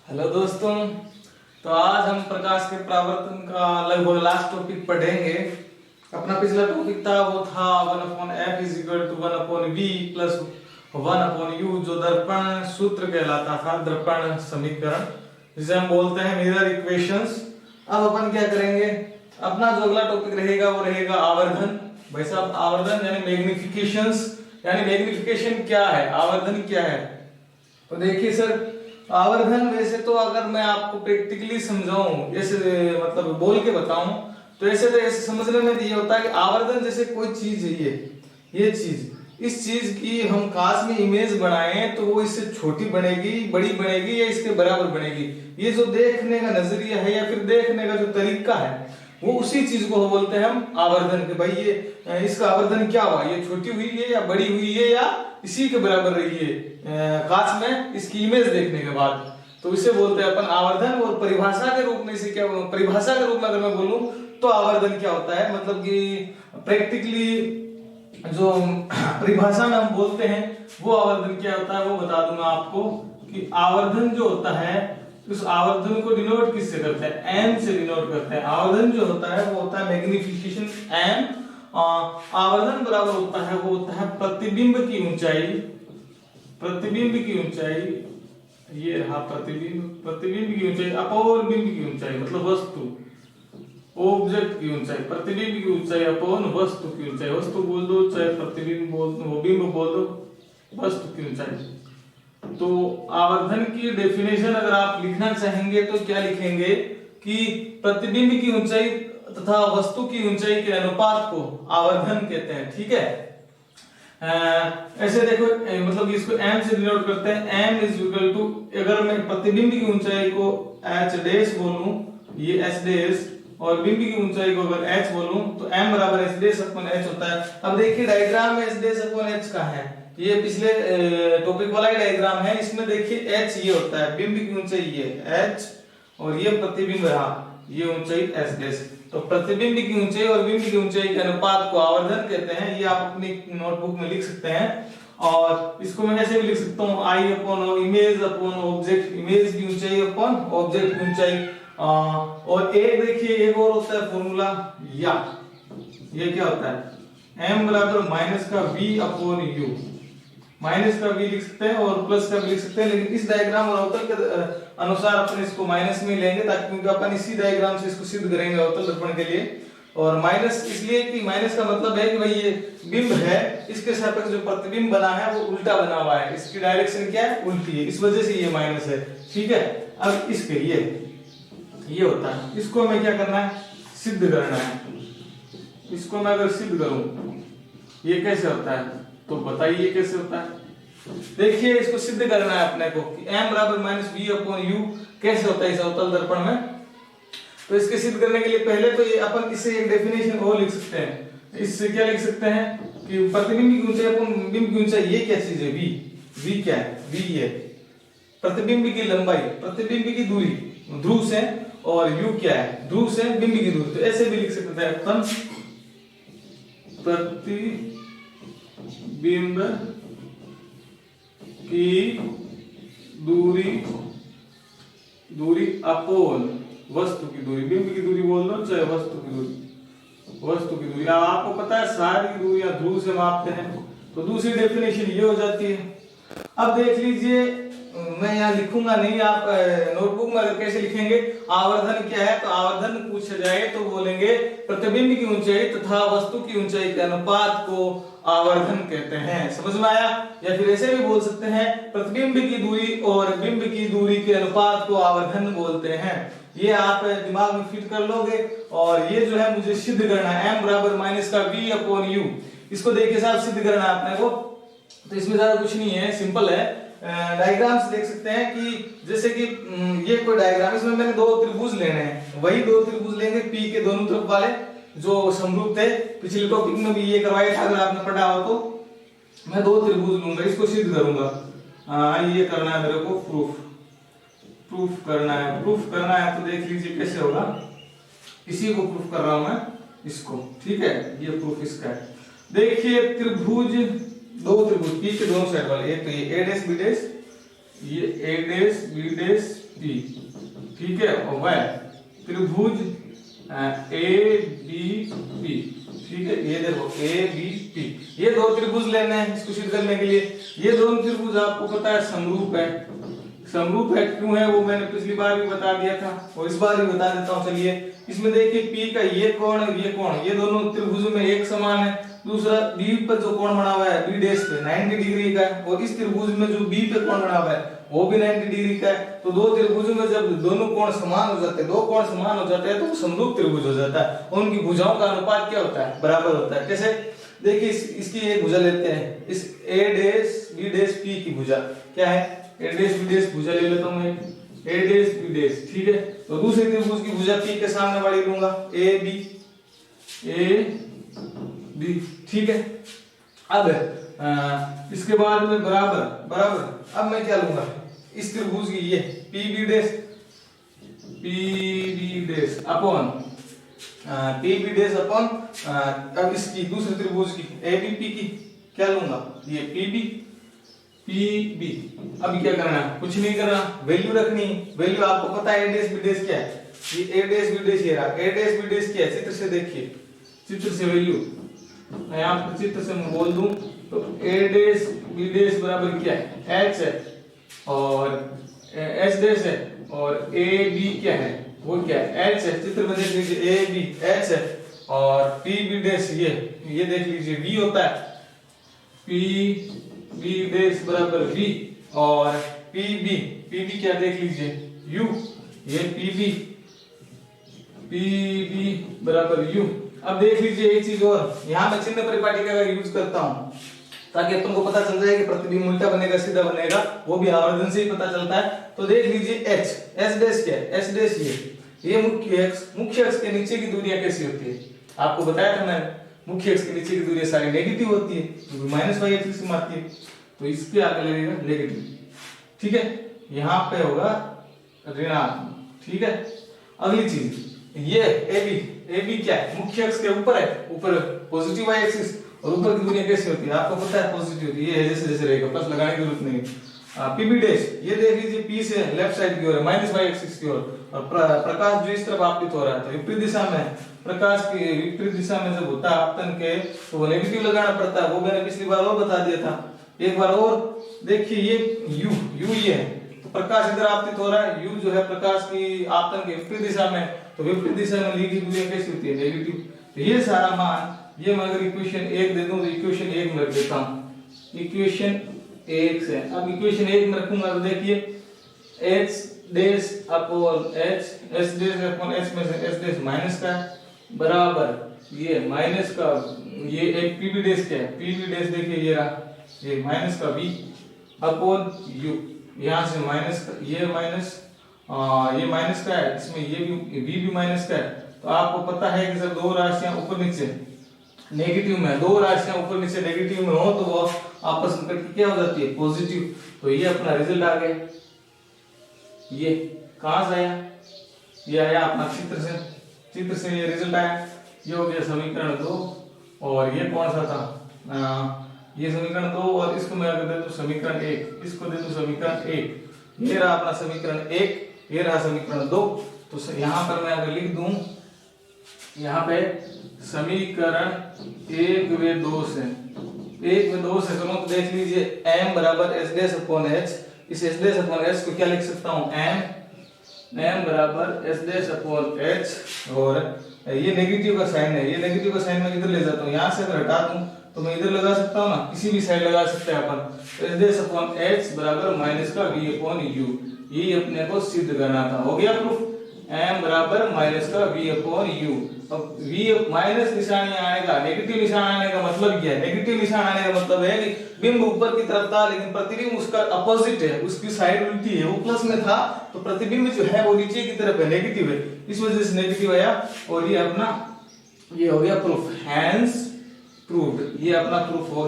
Hello दोस्तों। तो आज हम प्रकाश के परावर्तन का लगभग लास्ट टॉपिक पढ़ेंगे। अपना पिछला टॉपिक था वो था 1/f = 1/v प्लस 1/u, जो दर्पण सूत्र कहलाता था, दर्पण समीकरण, जिसे हम बोलते हैं मिरर इक्वेशंस। अब अपन क्या करेंगे, अपना जो अगला टॉपिक रहेगा वो रहेगा आवर्धन। भाई साहब, आवर्धन यानी मैग्निफिकेशंस, यानी मैग्निफिकेशन क्या है, आवर्धन क्या है। तो देखिए सर, आवर्धन वैसे तो अगर मैं आपको प्रैक्टिकली समझाऊं, जैसे मतलब बोल के बताऊं, तो ऐसे समझने में ये होता है कि आवर्धन जैसे कोई चीज है, ये चीज, इस चीज की हम कांच में इमेज बनाएं तो वो इससे छोटी बनेगी, बड़ी बनेगी या इसके बराबर बनेगी। ये जो देखने का नजरिया है या फिर देखने का जो तरीका है, वो उसी चीज को बोलते हैं हम आवर्धन के। भाई ये इसका आवर्धन क्या हुआ, ये छोटी हुई है या बड़ी हुई है या इसी के बराबर रही है कांच में इसकी इमेज देखने के बाद, तो इसे बोलते हैं अपन आवर्धन। और परिभाषा के रूप में इसे क्या, परिभाषा के रूप में अगर मैं बोलूं तो आवर्धन क्या होता है, मतलब कि प्रैक्टिकली जो परिभाषा में हम बोलते हैं वो आवर्धन क्या होता है वो बता दूंगा आपको। कि आवर्धन जो होता है, उस आवर्धन को डिनोट किससे करते हैं, एम से डिनोट करते हैं। आवर्धन जो होता है वो होता है मैग्निफिकेशन एम। आवर्धन बराबर होता है वो होता है प्रतिबिंब की ऊंचाई, प्रतिबिंब की ऊंचाई, ये रहा प्रतिबिंब, प्रतिबिंब की ऊंचाई अपॉन बिंब की ऊंचाई, मतलब वस्तु, ऑब्जेक्ट की ऊंचाई, प्रतिबिंब की ऊंचाई अपॉन वस्तु की ऊंचाई। वस्तु बोल दो चाहे प्रतिबिंब बोल दो, बिंब बोल दो, वस्तु की ऊंचाई। तो आवर्धन की डेफिनेशन अगर आप लिखना चाहेंगे तो क्या लिखेंगे कि प्रतिबिंब की ऊंचाई तथा वस्तु की ऊंचाई के अनुपात को आवर्धन कहते हैं। ठीक है, ऐसे देखो, मतलब इसको m से डिनोट करते हैं। m = अगर मैं प्रतिबिंब की ऊंचाई को h डैश बोलूं, ये h डैश, और बिंब की ऊंचाई को अगर h बोलूं तो m बराबर h डैश अपॉन h होता है। अब देखिए डायग्राम में h डैश अपॉन h का है, ये पिछले टॉपिक वाला ही डायग्राम है। इसमें देखिए h ये होता है, बिंब की ऊंचाई ये h, और ये प्रतिबिंब रहा, ये ऊंचाई h डैश। तो प्रतिबिंब की ऊंचाई और बिंब की ऊंचाई के अनुपात को आवर्धन कहते हैं। ये आप अपनी नोटबुक में लिख सकते हैं। और इसको मैं ऐसे भी लिख सकता हूँ I upon image upon object, image की ऊंचाई अपॉन ऑब्जेक्ट की ऊंचाई। और एक देखिए एक और होता है फॉर्मूला, या ये क्या होता है, m बराबर माइनस का v अपॉन u, माइनस का v लिख सकते हैं और प्लस का भी लिख सकते हैं, लेकिन इस डायग्राम और अवतल के अनुसार अपन इसको माइनस में लेंगे, ताकि क्योंकि अपन इसी डायग्राम से इसको सिद्ध करेंगे अवतल दर्पण के लिए। और माइनस इसलिए कि माइनस का मतलब है कि भाई ये बिंब है, इसके सापेक्ष जो प्रतिबिंब बना है वो उल्टा बना हुआ है, इसकी डायरेक्शन क्या है, उल्टी है, इस वजह से ये माइनस है। ठीक है, अब इसके ये होता है, इसको हमें क्या करना है, सिद्ध करना है। इसको मैं अगर सिद्ध करूं ये कैसे होता है, तो बताइए कैसे होता है। देखिए इसको सिद्ध करना है अपने को कि m बराबर -v अपॉन u कैसे होता है इस अवतल दर्पण में। तो इसके सिद्ध करने के लिए पहले तो ये अपन इससे एक डेफिनेशन और लिख सकते हैं। इससे क्या लिख सकते हैं कि प्रतिबिंब की ऊंचाई अपॉन बिंब की ऊंचाई, ये क्या चीज है, v क्या है, v है प्रतिबिंब की लंबाई, प्रतिबिंब की दूरी ध्रुव से, और u क्या है, ध्रुव से बिंब की दूरी। तो ऐसे भी लिख सकते हैं अपन प्रतिबिंब की दूरी अपोन वस्तु की दूरी, बिंब की दूरी बोल दो चाहे वस्तु की दूरी। अब आपको पता है सारी दूरियां ध्रुव से मापते हैं, तो दूसरी डेफिनेशन ये हो जाती है। अब देख लीजिए, मैं यहाँ लिखूंगा नहीं, आप नोटबुक में अगर कैसे लिखेंगे, आवर्धन क्या है, तो आवर्धन पूछा जाए तो बोलेंगे प्रतिबिंब की ऊंचाई तथा वस्तु की ऊंचाई के अनुपात को आवर्धन कहते हैं। समझ में आया। या फिर ऐसे भी बोल सकते हैं प्रतिबिंब की दूरी और बिंब की दूरी के अनुपात को आवर्धन बोलते हैं। ये आप दिमाग में फिट कर लोगे। और ये जो है मुझे सिद्ध करना है, m बराबर माइनस का v अपॉन u, इसको देखिए साहब सिद्ध करना है अपने को। तो इसमें ज्यादा कुछ नहीं है, सिंपल है। डायग्राम से देख सकते हैं कि जैसे कि ये कोई डायग्राम, इसमें मैंने दो त्रिभुज लेने हैं, वही दो त्रिभुज लेंगे P के दोनों तरफ वाले जो समरूप थे। पिछले टॉपिक में भी ये करवाया था, अगर आपने पढ़ा हो तो। मैं दो त्रिभुज लूंगा, इसको सिद्ध करूंगा। ये करना है मेरे को, प्रूफ करना है। तो देख लीजिए कैसे होगा, इसी को प्रूफ कर रहा हूं मैं, इसको। ठीक है, ये प्रूफ इसका है। देखिए त्रिभुज, दो त्रिभुज P के दोनों साइड वाले, एक तो ये a डैश b डैश, ये ए डैश बी डैश पी, ठीक है, और वह त्रिभुज ए बी पी, ठीक है। ये देखो ए बी पी, ये दो त्रिभुज लेने हैं इसको सिद्ध करने के लिए। ये दोनों त्रिभुज आपको पता है समरूप है। समरूप है क्यों है वो मैंने पिछली बार भी बता दिया था और इस बार भी बता देता हूँ। चलिए इसमें देखिए पी का ये कोण और ये कोण, ये दोनों त्रिभुजों में एक समान है। दूसरा बी पर जो कोण बना हुआ है बी डैश पे 90 डिग्री का है, और इस त्रिभुज में जो बी पे कोण बना हुआ है वो भी 90 डिग्री का है। तो दो त्रिभुजों में जब दोनों कोण समान हो जाते हैं, दो कोण समान हो जाते हैं, तो समरूप त्रिभुज हो जाता है। और उनकी भुजाओं का अनुपात क्या होता है? बराबर होता है। कैसे? देखिए इसकी एक भुजा लेते हैं, इस ए डैश बी डैश पी की भुजा क्या है? ए डैश बी डैश भुजा ले लेता हूं मैं, ए डैश बी डैश, ठीक है। तो दूसरे त्रिभुज की भुजा पी के सामने वाली लूंगा, ए बी, ठीक है। अब इसके बाद में बराबर अब मैं क्या लूंगा? इस त्रिभुज की ये P B dash upon P B dash upon अब इसकी दूसरे त्रिभुज की ए बी पी की क्या लूंगा? ये पी बी। अब क्या करना? कुछ नहीं करना, वैल्यू रखनी। वैल्यू आपको पता है ए डैश बी डैश क्या है? ये ए डैश बी डैश ये रहा। ए डैश बी डैश क्या है? चित्र से देखिए, चित्र से वैल्यू मैं आपको चित्र से मैं बोल दूं तो ए डैश बी डैश बराबर क्या है? एच है और एच डैश है, और ए बी क्या है? वो क्या है? एच है। चित्र में देख लीजिए ए बी एच है, और पी बी डैश ये देख लीजिए वी होता है। पी बी डैश बराबर वी, और पी बी क्या देख लीजिए यू, ये पी बी बराबर यू। अब देख लीजिए एक चीज और, यहां मैं चिन्ह परिपाटिका का यूज करता हूं ताकि अपन को पता चल जाए कि प्रतिबिंब उल्टा बनेगा सीधा बनेगा, वो भी आवर्धन से ही पता चलता है। तो देख लीजिए एच डैश क्या है? एच डैश ये मुख्य अक्ष के नीचे की दूरियां कैसी होती है? आपको बताया था मैंने, मुख्य अक्ष के नीचे की दूरियां सारी नेगेटिव होती है, क्योंकि माइनस वाई एक्सिस में आती है। तो इसके आगे लगेगा नेगेटिव, ठीक है। यहाँ पे होगा ऋणात्मक, ठीक है। अगली चीज ये ए बी क्या है? मुख्य अक्ष के ऊपर है, ऊपर पॉजिटिव वाई एक्सिस, और ऊपर की दूरियां कैसी होती है? आपको पता है पॉजिटिव होती है, जैसे जैसे रहेगा, प्लस लगाने की जरूरत नहीं है। पी बी डैश ये देख लीजिए पी से लेफ्ट साइड की ओर है, माइनस वाई एक्सिस की ओर, और प्रकाश जो इस तरफ आपतित हो रहा है तो विपरीत दिशा में, प्रकाश की विपरीत दिशा में जब होता है आपतन के तो वो नेगेटिव लगाना पड़ता है। वो मैंने पिछली बार और बता दिया था। एक बार और देखिए, ये यू ये है, तो प्रकाश इधर आपतित हो रहा है, यू जो है प्रकाश की आपतन के विपरीत दिशा में, तो विपरीत दिशा में ली गई दूरियां कैसी होती है? नेगेटिव। तो ये सारा मान, ये मैं अगर इक्वेशन 1 दे दूं तो इक्वेशन 1 में रख देता हूं, इक्वेशन 1 से। अब इक्वेशन 1 में रखूंगा तो देखिए h dash upon h, s dash upon h में से s डैश माइनस का बराबर ये माइनस का ये एक पी बी डैश क्या है? पी बी डैश देखिए ये रहा, ये माइनस का v अपॉन u, यहां से माइनस का ये माइनस का है, इसमें ये भी v भी माइनस का है। तो आपको पता है कि सर दो राशियां ऊपर नीचे नेगेटिव में, दो राशियां ऊपर नीचे नेगेटिव में हो तो वो आपस में करके क्या हो जाती है? पॉजिटिव। तो ये अपना रिजल्ट आ गया। ये कहां से आया? ये आया अपना चित्र से ये रिजल्ट आया। ये हो गया समीकरण 2, और ये कौन सा था? ये समीकरण 2, और इसको मैं अगर दे दूं समीकरण 1, इसको दे दूं समीकरण 1, ये रहा अपना समीकरण 1, ये रहा समीकरण 2। तो यहां पर मैं अगर लिख दूं, यहाँ पे समीकरण 1 व 2 से करूं तो देख लीजिए m बराबर s डैश अपॉन h, इस s डैश अपॉन h को क्या लिख सकता हूं? m बराबर s डैश अपॉन h, और ये नेगेटिव का साइन है, ये नेगेटिव का साइन मैं इधर ले जाता हूं, यहां से अगर हटा दूं तो मैं इधर लगा सकता हूं ना, किसी भी साइड लगा सकते हैं अपन। s डैश अपॉन h बराबर माइनस का v अपॉन u, ये अपने को सिद्ध करना था। हो गया प्रूफ। m बराबर माइनस का v अपॉन u। अब v माइनस निशान आने का, नेगेटिव निशान आने का मतलब क्या है? नेगेटिव निशान आने का मतलब है कि बिंब ऊपर की तरफ था लेकिन प्रतिबिंब उसका अपोजिट है, उसकी साइड उल्टी है, वो प्लस में था तो प्रतिबिंब जो है वो नीचे की तरफ है, नेगेटिव है, इस वजह से नेगेटिव आया। और ये अपना ये हो गया प्रूफ, हैंस प्रूव्ड, ये अपना प्रूफ हो